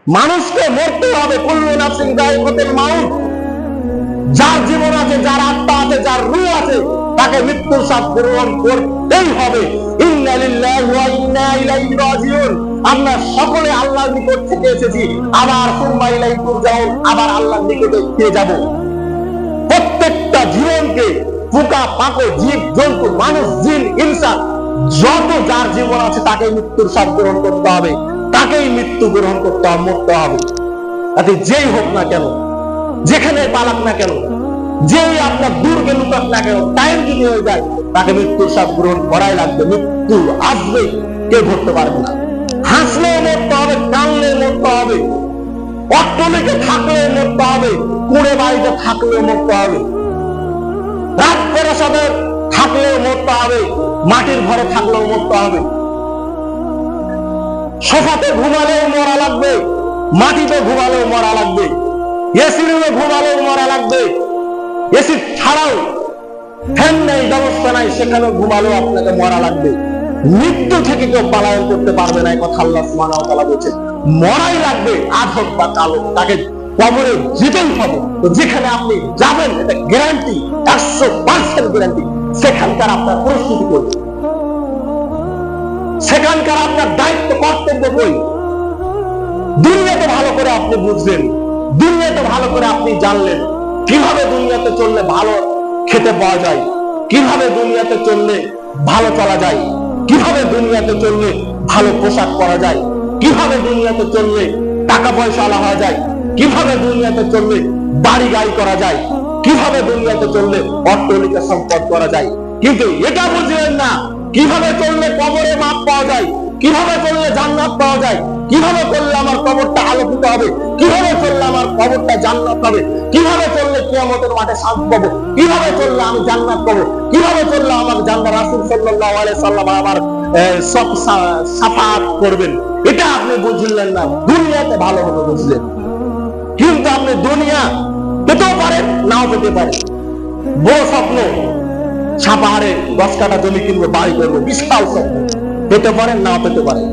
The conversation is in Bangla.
মানুষকে মরতে হবে, কুল্লু নাফসিন যায়িকাতুল মাউত। যার জীবন আছে, যার আত্মা আছে, যার রূহ আছে, তাকে মৃত্যুর স্বাদ গ্রহণ করতেই হবে। ইন্না লিল্লাহি ওয়া ইন্না ইলাইহি রাজিউন। আমরা সকলে আল্লাহর নিকট থেকে এসেছি, আবার সুম্মা ইলাইহি তুরজাউন, আবার আল্লাহর নিকটে ফিরে যাব। প্রত্যেকটা জীবনকে, পোকা পাখি, জীব জন্তু, মানুষ, জিন, ইনসান, যত যার জীবন আছে তাকে মৃত্যুর স্বাদ গ্রহণ করতে হবে, তাকেই মৃত্যু গ্রহণ করতে হবে, মরতে হবে। তাতে যেই হোক না কেন, যেখানে পালাক না কেন, যেই আপনার দূরকে লুকাক না কেন, টাইম যদি হয়ে যায় তাকে মৃত্যুর স্বাদ গ্রহণ করাই লাগবে। মৃত্যু আসবে, কেউ ধরতে পারবে না। হাসলেও মরতে হবে, কানলেও মরতে হবে, অট্টলিকে থাকলেও মরতে হবে, কুড়ে বাড়িতে থাকলেও মরতে হবে, রাত পেরাসাদের থাকলেও মরতে হবে, মাটির ঘরে থাকলেও মরতে হবে। সোফাতে ঘুমালেও মরা লাগবে, মাটিতে ঘুমালেও মরা লাগবে, এসি রুমে ঘুমালেও মরা লাগবে, এসি ছাড়াও, ফ্যান নেই, ব্যবস্থা নাই, সেখানেও ঘুমালেও আপনাকে মরা লাগবে। মৃত্যু থেকে কেউ পালায়ন করতে পারবে না, এই কথা আল্লাহ সুবহানাহু ওয়া তাআলা বলেছেন। মরাই লাগবে, আজ হোক বা কাল হোক, তাকে কবরে যেতেই হবে। তো যেখানে আপনি যাবেন, এটা গ্যারান্টি, 100% গ্যারান্টি। সেখানকার আপনার প্রস্তুতি করবে, সেখানকার আপনার দায়িত্ব কর্তব্য কই। দুনিয়াতে ভালো করে আপনি বুঝলেন, দুনিয়াতে ভালো করে আপনি জানলেন কিভাবে দুনিয়াতে চললে ভালো খেতে পাওয়া যায়, কিভাবে দুনিয়াতে চললে ভালো চলা যায়, কিভাবে দুনিয়াতে চললে ভালো পোশাক পরা যায়, কিভাবে দুনিয়াতে চললে টাকা পয়সা আলা হওয়া যায়, কিভাবে দুনিয়াতে চললে বাড়ি গাড়ি করা যায়, কিভাবে দুনিয়াতে চললে অট্টালিকা সম্পদ করা যায়। কিন্তু এটা বুঝলেন না কিভাবে চললে কবরে মাপ পাওয়া যায়, কিভাবে চললে জান্নাত পাওয়া যায়, কিভাবে চললে আমার কবরটা আলোকিত হবে, কিভাবে চললে আমার কবরটা জান্নাত হবে, কিভাবে চললে কিয়ামতের মাঠে শান্তি পাবো, কিভাবে চললে আমি জান্নাত পাবো, কিভাবে চললে আমার জান্নাত রাসূল সাল্লাল্লাহু আলাইহি সাল্লাম আমার সব সাফাত করবেন। এটা আপনি বুঝলেন না, দুনিয়াতে ভালোভাবে বুঝলেন। কিন্তু আপনি দুনিয়া পেতেও পারেন, নাও পেতে পারেন। বড় স্বপ্ন, সাপাহারে 10 কাঠা জমি কিনবো, বাড়ি করবো, বিশাল স্বপ্ন, পেতে পারেন, নাও পেতে পারেন।